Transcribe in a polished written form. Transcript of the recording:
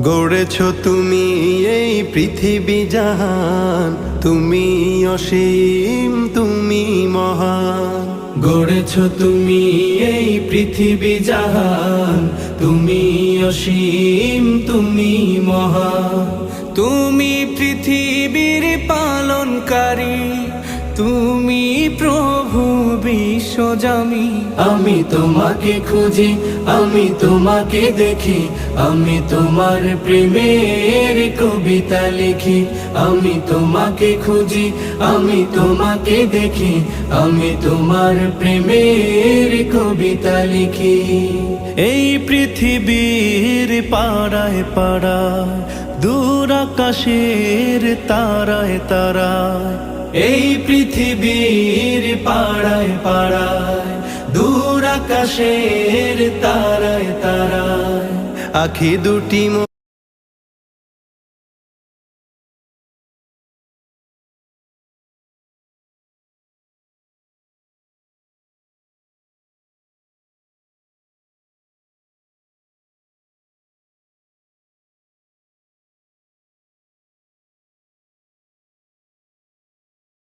গড়েছ তুমি এই পৃথিবী জাহান, তুমি অসীম তুমি মহান। গড়েছ তুমি এই পৃথিবী জাহান, তুমি অসীম তুমি মহান। তুমি পৃথিবীর পালনকারী, তুমি প্রভু বিশ্বজামি। আমি তোমাকে খুঁজি, আমি তোমাকে দেখি, আমি তোমার প্রেমের কবিতা লিখি। আমি তোমাকে খুঁজি, আমি তোমাকে দেখি, আমি তোমার প্রেমের কবিতা লিখি। এই পৃথিবীর পাড়ায় পাড়ায়, দূর আকাশের তারায় তারায়, এই পৃথিবীর পাড়ায় পাড়ায়, দূর আকাশের তারায় তারায়, আখি দুটি